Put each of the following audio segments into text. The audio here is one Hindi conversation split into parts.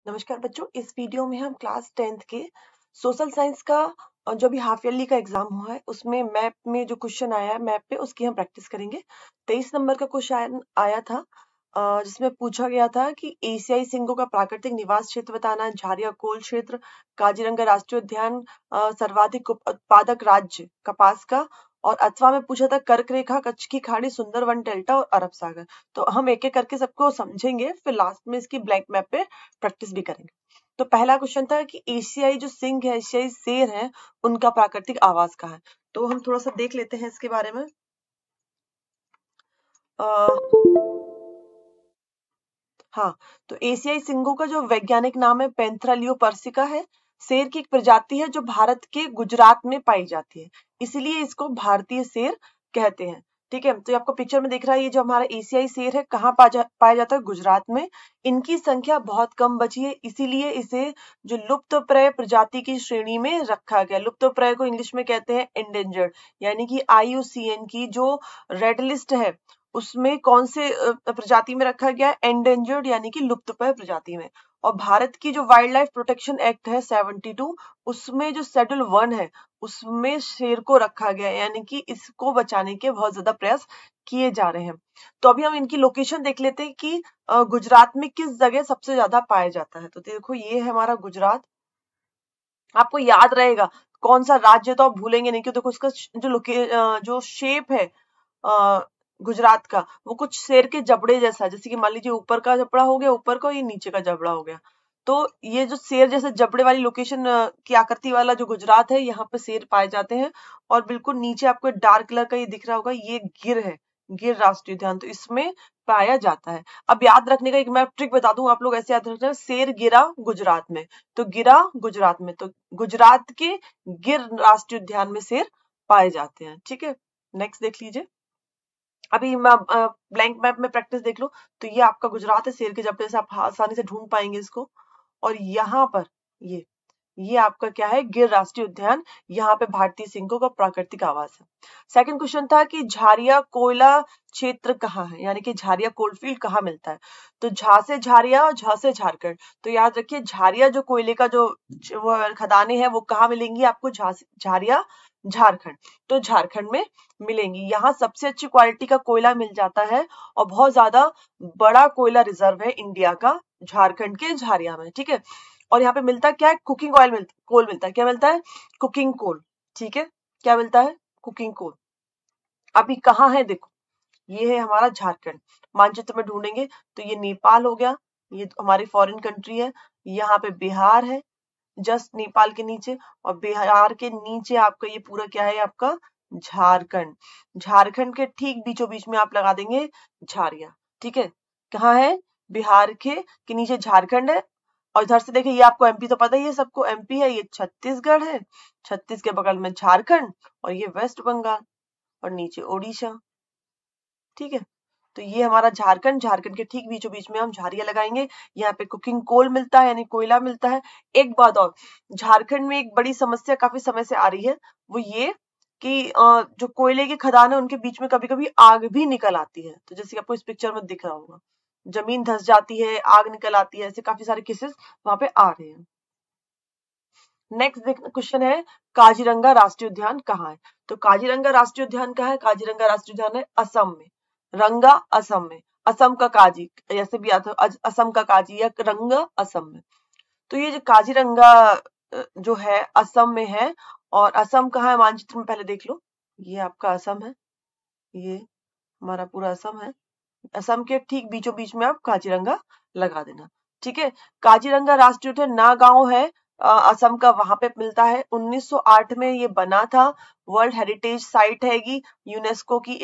नमस्कार बच्चों, इस वीडियो में हम क्लास 10th के सोशल साइंस का जो भी हाफ ईयरली का एग्जाम हुआ है उसमें मैप में जो क्वेश्चन आया है मैप पे उसकी हम प्रैक्टिस करेंगे। 23 नंबर का क्वेश्चन आया था जिसमें पूछा गया था कि एशियाई सिंगों का प्राकृतिक निवास क्षेत्र बताना, झारिया कोल क्षेत्र, काजीरंगा राष्ट्रीय उद्यान, सर्वाधिक उत्पादक राज्य कपास का, और अथवा में पूछा था कर्क रेखा, कच्छ की खाड़ी, सुंदरवन डेल्टा और अरब सागर। तो हम एक एक करके सबको समझेंगे, फिर लास्ट में इसकी ब्लैंक मैप पे प्रैक्टिस भी करेंगे। तो पहला क्वेश्चन था कि एशियाई जो सिंह है, एशियाई शेर है, उनका प्राकृतिक आवास कहाँ है। तो हम थोड़ा सा देख लेते हैं इसके बारे में। हाँ, तो एशियाई सिंगों का जो वैज्ञानिक नाम है पैंथरा लियोपर्सिका है। शेर की एक प्रजाति है जो भारत के गुजरात में पाई जाती है, इसलिए इसको भारतीय शेर कहते हैं। ठीक है, तो ये आपको पिक्चर में दिख रहा है, ये जो हमारा एशियाई शेर है कहाँ पाया जाता है, गुजरात में। इनकी संख्या बहुत कम बची है, इसीलिए इसे जो लुप्तप्राय प्रजाति की श्रेणी में रखा गया। लुप्तप्राय को इंग्लिश में कहते हैं एंडेंजर्ड, यानी कि IUCN की जो रेड लिस्ट है उसमें कौन से प्रजाति में रखा गया है, एंडेंजर्ड यानी कि लुप्तप्राय प्रजाति में। और भारत की जो वाइल्ड लाइफ प्रोटेक्शन एक्ट है 72, उसमें जो शेड्यूल 1 है उसमें शेर को रखा गया है, यानी कि इसको बचाने के बहुत ज्यादा प्रयास किए जा रहे हैं। तो अभी हम इनकी लोकेशन देख लेते हैं कि गुजरात में किस जगह सबसे ज्यादा पाया जाता है। तो देखो ये है हमारा गुजरात। आपको याद रहेगा कौन सा राज्य, तो आप भूलेंगे नहीं, क्योंकि देखो उसका जो शेप है गुजरात का, वो कुछ शेर के जबड़े जैसा, जैसे कि मान लीजिए ऊपर का जबड़ा हो गया ऊपर का, ये नीचे का जबड़ा हो गया। तो ये जो शेर जैसे जबड़े वाली लोकेशन की आकृति वाला जो गुजरात है, यहाँ पे शेर पाए जाते हैं। और बिल्कुल नीचे आपको डार्क कलर का ये दिख रहा होगा, ये गिर है, गिर राष्ट्रीय उद्यान, तो इसमें पाया जाता है। अब याद रखने का एक मैं ट्रिक बता दूं, आप लोग ऐसे याद रखना, शेर गिरा गुजरात में, तो गिरा गुजरात में, तो गुजरात के गिर राष्ट्रीय उद्यान में शेर पाए जाते हैं। ठीक है, नेक्स्ट देख लीजिए। अभी ब्लैंक मैप में प्रैक्टिस देख लो। तो ये आपका गुजरात है, शेर के जबड़े से आप आसानी से ढूंढ पाएंगे इसको। और यहाँ पर ये आपका क्या है, गिर राष्ट्रीय उद्यान, यहाँ पे भारतीय सिंहों का प्राकृतिक आवास है। सेकंड क्वेश्चन था कि झारिया कोयला क्षेत्र कहाँ है, यानी कि झारिया कोलफील्ड कहाँ मिलता है। तो झा से झारिया और झा से झारखंड। तो याद रखिए झारिया जो कोयले का जो खदानें हैं वो कहाँ मिलेंगी आपको, झारिया झारखंड। तो झारखंड में मिलेंगी, यहाँ सबसे अच्छी क्वालिटी का कोयला मिल जाता है और बहुत ज्यादा बड़ा कोयला रिजर्व है इंडिया का, झारखंड के झारिया में। ठीक है, और यहाँ पे मिलता क्या है, कुकिंग ऑयल कोल मिलता है। क्या मिलता है, कुकिंग कोल। ठीक है, क्या मिलता है, कुकिंग कोल। अभी कहाँ है देखो, ये है हमारा झारखंड। मानचित्र में ढूंढेंगे तो ये नेपाल हो गया, ये हमारी फॉरेन कंट्री है। यहाँ पे बिहार है जस्ट नेपाल के नीचे, और बिहार के नीचे आपका ये पूरा क्या है, आपका झारखंड। झारखंड के ठीक बीचों बीच में आप लगा देंगे झारिया। ठीक है, कहाँ है, बिहार के नीचे झारखंड है। और इधर से देखिए, ये आपको एमपी तो पता ही है सबको, एमपी है, ये छत्तीसगढ़ है, छत्तीस के बगल में झारखंड, और ये वेस्ट बंगाल, और नीचे ओडिशा। ठीक है, तो ये हमारा झारखंड, झारखंड के ठीक बीचों बीच में हम झारिया लगाएंगे। यहाँ पे कुकिंग कोल मिलता है, यानी कोयला मिलता है। एक बात और, झारखंड में एक बड़ी समस्या काफी समय से आ रही है, वो ये कि जो कोयले की खदान है उनके बीच में कभी कभी आग भी निकल आती है। तो जैसे आपको इस पिक्चर में दिख रहा होगा, जमीन धंस जाती है, आग निकल आती है, ऐसे काफी सारे केसेस वहां पे आ रहे हैं। नेक्स्ट क्वेश्चन है, काजीरंगा राष्ट्रीय उद्यान कहाँ है। तो काजीरंगा राष्ट्रीय उद्यान कहाँ है, काजीरंगा राष्ट्रीय उद्यान है असम में। रंगा असम में, असम का काजी ऐसे भी आता है, असम का काजी या रंगा असम में। तो ये जो काजीरंगा जो है असम में है। और असम कहाँ है, मानचित्र में पहले देख लो, ये आपका असम है, ये हमारा पूरा असम है। असम के ठीक बीचों बीच में आप काजीरंगा लगा देना। ठीक है, काजीरंगा राष्ट्रीय उद्यान नागांव है असम का, वहां पे मिलता है। 1908 में ये बना था, वर्ल्ड हेरिटेज साइट हैगी यूनेस्को की।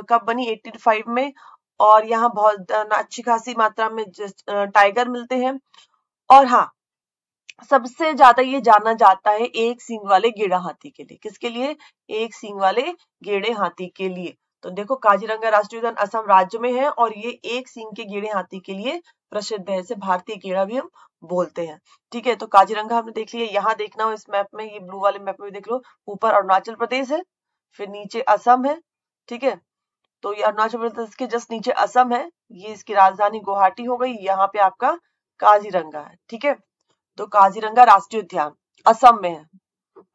कब बनी, 85 में। और यहाँ बहुत अच्छी खासी मात्रा में टाइगर मिलते हैं। और हाँ, सबसे ज्यादा ये जाना जाता है एक सींग वाले गेड़ा हाथी के लिए। किसके लिए, एक सींग वाले गेड़े हाथी के लिए। तो देखो काजीरंगा राष्ट्रीय उद्यान असम राज्य में है, और ये एक सींग के गेड़े हाथी के लिए प्रसिद्ध है, इसे भारतीय गेड़ा भी हम बोलते हैं। ठीक है, तो काजीरंगा हमने देख लिया। यहाँ देखना हो इस मैप में, ये ब्लू वाले मैप में देख लो, ऊपर अरुणाचल प्रदेश है, फिर नीचे असम है। ठीक है, तो ये अरुणाचल प्रदेश के जस्ट नीचे असम है, ये इसकी राजधानी गुवाहाटी हो गई, यहाँ पे आपका काजीरंगा है। ठीक है, तो काजीरंगा राष्ट्रीय उद्यान असम में है।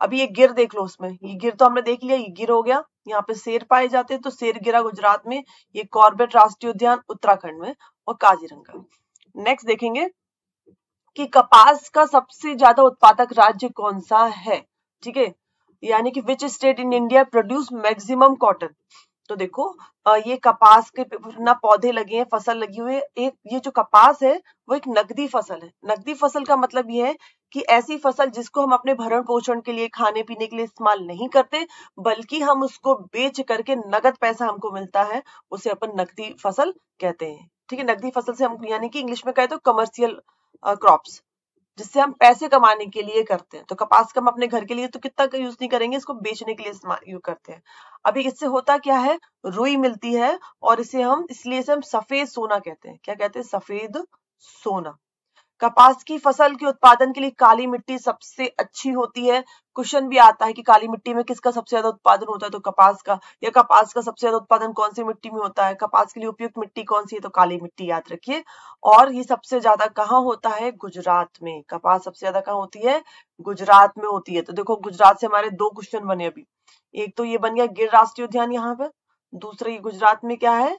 अभी ये गिर देख लो, उसमें ये गिर तो हमने देख लिया, ये गिर हो गया। यहाँ पे शेर पाए जाते हैं, तो शेरगिरा गुजरात में, ये कॉर्बेट राष्ट्रीय उद्यान उत्तराखंड में, और काजीरंगा। नेक्स्ट देखेंगे कि कपास का सबसे ज्यादा उत्पादक राज्य कौन सा है। ठीक है, यानी कि which state in India produce maximum cotton. तो देखो ये कपास के ना पौधे लगे हैं, फसल लगी हुई है। एक ये जो कपास है वो एक नकदी फसल है। नकदी फसल का मतलब ये है कि ऐसी फसल जिसको हम अपने भरण पोषण के लिए, खाने पीने के लिए इस्तेमाल नहीं करते, बल्कि हम उसको बेच करके नगद पैसा हमको मिलता है, उसे अपन नकदी फसल कहते हैं। ठीक है, नकदी फसल से हम, यानी कि इंग्लिश में कहे तो कमर्शियल क्रॉप्स, जिससे हम पैसे कमाने के लिए करते हैं। तो कपास का हम अपने घर के लिए तो कितना का यूज नहीं करेंगे, इसको बेचने के लिए यूज करते हैं। अभी इससे होता क्या है, रुई मिलती है, और इसे हम, इसलिए इसे हम सफेद सोना कहते हैं। क्या कहते हैं? सफेद सोना। कपास की फसल के उत्पादन के लिए काली मिट्टी सबसे अच्छी होती है। क्वेश्चन भी आता है कि काली मिट्टी में किसका सबसे ज्यादा उत्पादन होता है, तो कपास का। या कपास का सबसे ज्यादा उत्पादन कौन सी मिट्टी में होता है, कपास के लिए उपयुक्त मिट्टी कौन सी है, तो काली मिट्टी, याद रखिए। और ये सबसे ज्यादा कहाँ होता है? गुजरात में। कपास सबसे ज्यादा कहाँ होती है? गुजरात में होती है। तो देखो गुजरात से हमारे दो क्वेश्चन बने अभी। एक तो ये बन गया गिर राष्ट्रीय उद्यान यहाँ पर, दूसरा ये गुजरात में क्या है,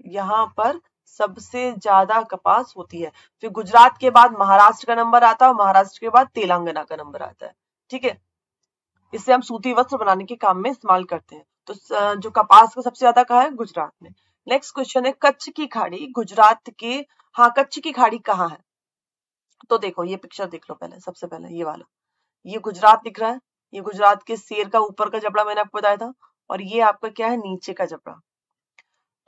यहाँ पर सबसे ज्यादा कपास होती है। फिर गुजरात के बाद महाराष्ट्र का नंबर आता है, और महाराष्ट्र के बाद तेलंगाना का नंबर आता है। ठीक है, इससे हम सूती वस्त्र बनाने के काम में इस्तेमाल करते हैं। तो जो कपास का सबसे ज्यादा कहाँ है? गुजरात में। नेक्स्ट क्वेश्चन है कच्छ की खाड़ी गुजरात के, हाँ कच्छ की खाड़ी कहाँ है? तो देखो ये पिक्चर देख लो पहले, सबसे पहले ये वाला, ये गुजरात दिख रहा है। ये गुजरात के शेर का ऊपर का जबड़ा मैंने आपको बताया था, और ये आपका क्या है? नीचे का जबड़ा।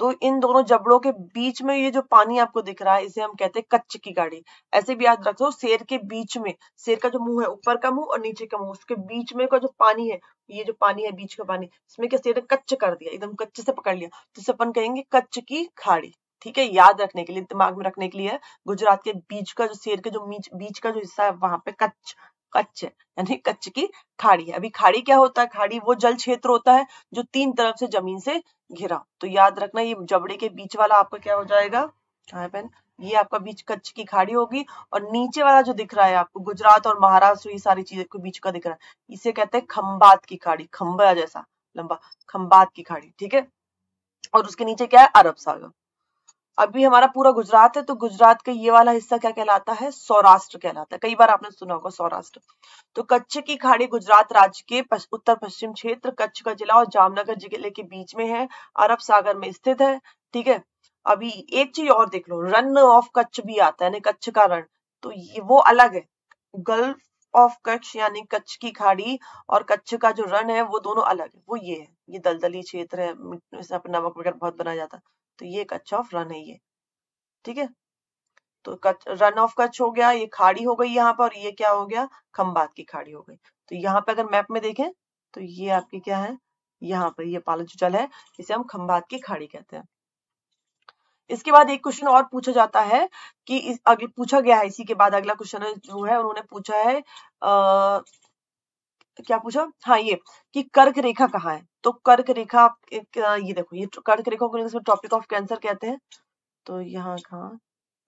तो इन दोनों जबड़ों के बीच में ये जो पानी आपको दिख रहा है, इसे हम कहते हैं कच्छ की खाड़ी। ऐसे भी याद रखो, शेर के बीच में, शेर का जो मुंह है, ऊपर का मुंह और नीचे का मुंह, उसके बीच में का जो पानी है, ये जो पानी है बीच का पानी, इसमें क्या शेर ने कच्च कर दिया, एकदम कच्चे से पकड़ लिया, तो इसे अपन कहेंगे कच्छ की खाड़ी। ठीक है, याद रखने के लिए, दिमाग में रखने के लिए है। गुजरात के बीच का जो, शेर के जो बीच का जो हिस्सा है, वहां पे कच्छ, कच्छ है, यानी कच्छ की खाड़ी है। अभी खाड़ी क्या होता है? खाड़ी वो जल क्षेत्र होता है जो तीन तरफ से जमीन से घिरा। तो याद रखना, ये जबड़े के बीच वाला आपका क्या हो जाएगा? हाँ पेन, ये आपका बीच कच्छ की खाड़ी होगी। और नीचे वाला जो दिख रहा है आपको, गुजरात और महाराष्ट्र, ये सारी चीजें के बीच का दिख रहा है, इसे कहते हैं खंबात की खाड़ी, खंबा जैसा लंबा, खंबात की खाड़ी। ठीक है, और उसके नीचे क्या है? अरब सागर। अभी हमारा पूरा गुजरात है, तो गुजरात का ये वाला हिस्सा क्या कहलाता है? सौराष्ट्र कहलाता है। कई बार आपने सुना होगा सौराष्ट्र। तो कच्छ की खाड़ी गुजरात राज्य के उत्तर पश्चिम क्षेत्र, कच्छ का जिला और जामनगर जिले के बीच में है, अरब सागर में स्थित है। ठीक है, अभी एक चीज और देख लो, रन ऑफ कच्छ भी आता है, कच्छ का रण, तो ये वो अलग है। गल्फ ऑफ कच्छ यानी कच्छ की खाड़ी, और कच्छ का जो रण है वो दोनों अलग है। वो ये है, ये दलदली क्षेत्र है, नमक वगैरह बहुत बनाया जाता है, तो ये कच्छ ऑफ रन है ये। ठीक है, तो रन ऑफ कच्छ हो गया, ये खाड़ी हो गई यहाँ पर, और ये क्या हो गया? खंबात की खाड़ी हो गई। तो यहाँ पे अगर मैप में देखें तो ये आपकी क्या है? यहाँ पर ये पाला जो जल है, इसे हम खंबात की खाड़ी कहते हैं। इसके बाद एक क्वेश्चन और पूछा जाता है कि अगले पूछा गया है, इसी के बाद अगला क्वेश्चन जो है उन्होंने पूछा है, क्या पूछा? हाँ ये कि कर्क रेखा कहाँ है? तो कर्क रेखा ये देखो, ये कर्क रेखा को टॉपिक ऑफ कैंसर कहते हैं। तो यहाँ कहाँ?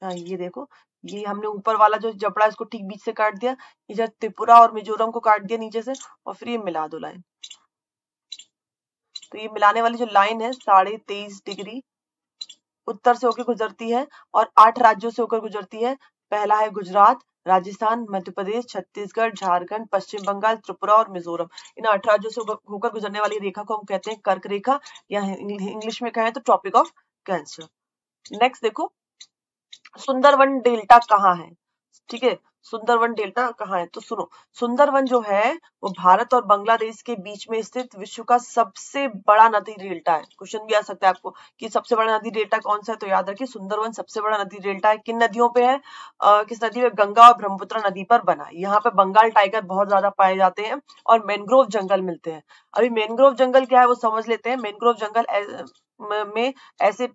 हाँ ये देखो, ये हमने ऊपर वाला जो जबड़ा इसको ठीक बीच से काट दिया, इधर त्रिपुरा और मिजोरम को काट दिया नीचे से, और फिर ये मिला दो लाइन। तो ये मिलाने वाली जो लाइन है 23.5 डिग्री उत्तर से होकर गुजरती है, और 8 राज्यों से होकर गुजरती है। पहला है गुजरात, राजस्थान, मध्य प्रदेश, छत्तीसगढ़, झारखंड, पश्चिम बंगाल, त्रिपुरा और मिजोरम। इन 8 राज्यों से होकर गुजरने वाली रेखा को हम कहते हैं कर्क रेखा, या इंग्लिश में कहें तो ट्रॉपिक ऑफ कैंसर। नेक्स्ट देखो, सुंदरवन डेल्टा कहाँ है? ठीक है, सुंदरवन डेल्टा कहाँ है? तो सुनो, सुंदरवन जो है वो भारत और बांग्लादेश के बीच में स्थित विश्व का सबसे बड़ा नदी डेल्टा है। क्वेश्चन भी आ सकता है आपको कि सबसे बड़ा नदी डेल्टा कौन सा है, तो याद रखिए सुंदरवन सबसे बड़ा नदी डेल्टा है। किन नदियों पे है? किस नदी में? गंगा और ब्रह्मपुत्र नदी पर बना है। यहाँ पे बंगाल टाइगर बहुत ज्यादा पाए जाते हैं, और मैनग्रोव जंगल मिलते हैं। अभी मैनग्रोव जंगल क्या है वो समझ लेते हैं। मैनग्रोव जंगल में ऐसे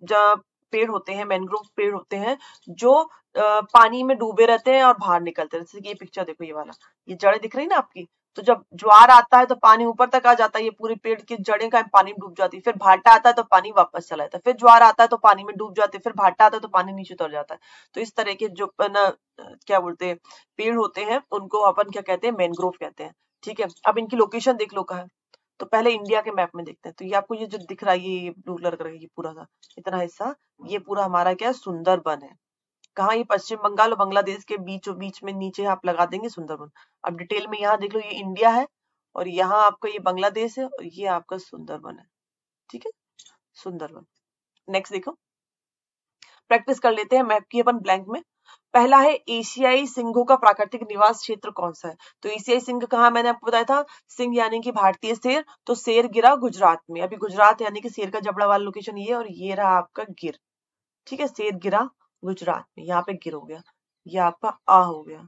पेड़ होते हैं, मैंग्रोव पेड़ होते हैं जो पानी में डूबे रहते हैं और बाहर निकलते हैं। जैसे कि ये पिक्चर देखो, ये वाला, ये जड़ें दिख रही ना आपकी, तो जब ज्वार आता है तो पानी ऊपर तक आ जाता है, ये पूरे पेड़ की जड़ें का पानी में डूब जाती है। फिर भाटा आता है तो पानी वापस चला जाता है, फिर ज्वार आता है तो पानी में डूब जाते हैं, फिर भाटा आता है तो पानी नीचे उतर जाता है। तो इस तरह के जो ना क्या बोलते हैं पेड़ होते हैं, उनको अपन क्या कहते हैं, मैंग्रोव कहते हैं। ठीक है, अब इनकी लोकेशन देख लो कहाँ है। तो पहले इंडिया के मैप में देखते हैं। तो ये आपको ये जो दिख रहा है, ये ब्लू कलर का, ये पूरा सा इतना हिस्सा, ये पूरा हमारा क्या है, सुंदरबन है। कहाँ, ये पश्चिम बंगाल और बांग्लादेश के बीचों बीच में नीचे आप लगा देंगे सुंदरबन। अब डिटेल में यहाँ देख लो, ये इंडिया है और यहाँ आपका ये बांग्लादेश है और ये आपका सुंदरबन है। ठीक है, सुंदरबन। नेक्स्ट देखो, प्रैक्टिस कर लेते हैं मैप की अपन ब्लैंक में। पहला है एशियाई सिंहों का प्राकृतिक निवास क्षेत्र कौन सा है। तो एशियाई सिंह कहाँ, मैंने आपको बताया था, सिंह यानी कि भारतीय शेर, तो शेर गिरा गुजरात में। अभी गुजरात यानी कि शेर का जबड़ा वाला लोकेशन ये, और ये रहा आपका गिर। ठीक है, शेर गिरा गुजरात में, यहाँ पे गिर हो गया, ये आपका आ हो गया।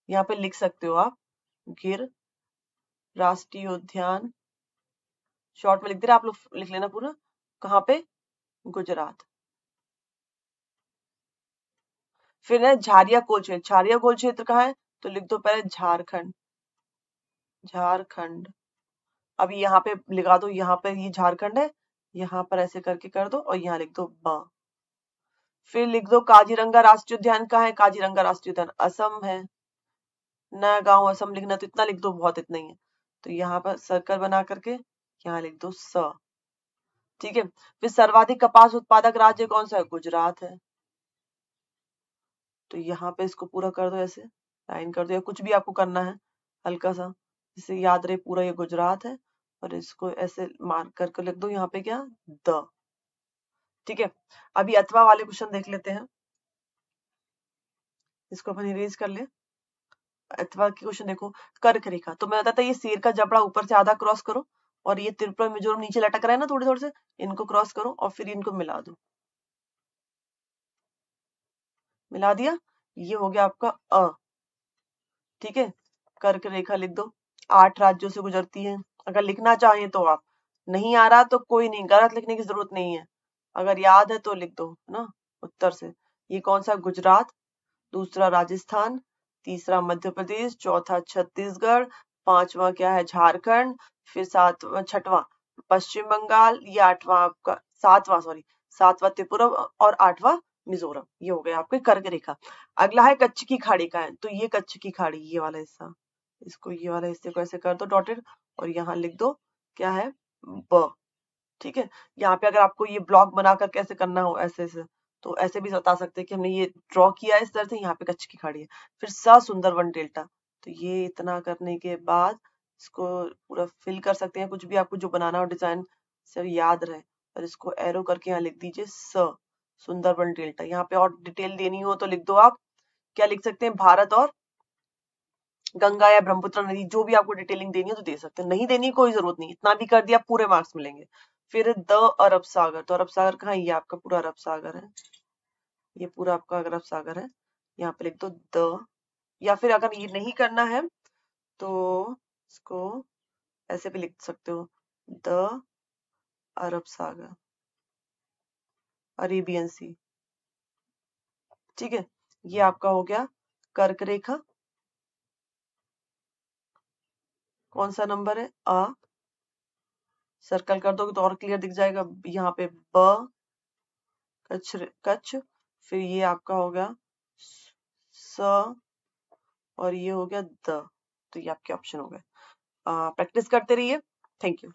यहाँ पे लिख सकते हो आप गिर राष्ट्रीय उद्यान, शॉर्ट में लिख दे रहा, आप लोग लिख लेना पूरा। कहाँ पे, गुजरात। फिर है झारिया कोल क्षेत्र, झारिया कोल क्षेत्र कहाँ है, तो लिख दो पहले झारखंड, झारखंड। अब यहाँ पे लगा दो, यहाँ पे ये झारखंड है, यहाँ पर ऐसे करके कर दो और यहाँ लिख दो ब। फिर लिख दो काजीरंगा राष्ट्रीय उद्यान कहाँ है, काजीरंगा राष्ट्रीय उद्यान असम है। नया गांव असम लिखना, तो इतना लिख दो, बहुत इतना ही है। तो यहाँ पर सर्कल बना करके यहाँ लिख दो स। ठीक है, फिर सर्वाधिक कपास उत्पादक राज्य कौन सा है, गुजरात है। तो यहाँ पे इसको पूरा कर दो, ऐसे लाइन कर दो, या कुछ भी आपको करना है हल्का सा, जिससे याद रहे पूरा ये गुजरात है। और इसको ऐसे मार्क करके लिख दो यहाँ पे क्या, द। ठीक है, अभी अथवा वाले क्वेश्चन देख लेते हैं, इसको अपन इरेज कर ले। अथवा की क्वेश्चन देखो, कर्क रेखा, तो मैं बताता ये शेर का जबड़ा ऊपर से आधा क्रॉस करो, और ये त्रिपुरा मिजोरम नीचे लटक रहा है ना थोड़े थोड़े से, इनको क्रॉस करो और फिर इनको मिला दो। मिला दिया, ये हो गया आपका अ। ठीक है, कर्क रेखा लिख दो, 8 राज्यों से गुजरती है। अगर लिखना चाहें तो आप, नहीं आ रहा तो कोई नहीं, गलत लिखने की जरूरत नहीं है, अगर याद है तो लिख दो ना उत्तर से। ये कौन सा, गुजरात, दूसरा राजस्थान, तीसरा मध्य प्रदेश, चौथा छत्तीसगढ़, पांचवा क्या है, झारखंड, फिर सातवां छठवां पश्चिम बंगाल, ये आठवां आपका, सातवां सॉरी, सातवां त्रिपुरा, और आठवां मिजोरम। ये हो गया आपके कर्क रेखा। अगला है कच्छ की खाड़ी का है, तो ये कच्छ की खाड़ी, ये वाला हिस्सा, इसको ये वाला हिस्से को ऐसे कर दो डॉटेड, और यहाँ लिख दो क्या है, ब। ठीक है, यहाँ पे अगर आपको ये ब्लॉक बनाकर कैसे करना हो, ऐसे ऐसे, तो ऐसे भी बता सकते हैं कि हमने ये ड्रॉ किया है इस तरह से, यहाँ पे कच्छ की खाड़ी है। फिर सुंदरवन डेल्टा, तो ये इतना करने के बाद इसको पूरा फिल कर सकते हैं, कुछ भी आपको जो बनाना हो डिजाइन से याद रहे, और इसको एरो करके यहाँ लिख दीजिए सुंदरवन डेल्टा। यहाँ पे और डिटेल देनी हो तो लिख दो, आप क्या लिख सकते हैं, भारत और गंगा या ब्रह्मपुत्र नदी, जो भी आपको डिटेलिंग देनी है तो दे सकते हैं, नहीं देनी कोई जरूरत नहीं, इतना भी कर दिया पूरे मार्क्स मिलेंगे। फिर द अरब सागर, तो अरब सागर कहाँ, ये आपका पूरा अरब सागर है, ये पूरा आपका अरब सागर है। यहाँ पे लिख दो द, या फिर अगर ये नहीं करना है तो इसको ऐसे भी लिख सकते हो, द अरब सागर, अरेबियन सी। ठीक है, ये आपका हो गया कर्क रेखा, कौन सा नंबर है, आ। सर्कल कर दोगे तो और क्लियर दिख जाएगा। यहाँ पे ब, कच्छ, फिर ये आपका हो गया स, और ये हो गया द। तो ये आपके ऑप्शन हो गए। प्रैक्टिस करते रहिए। Thank you.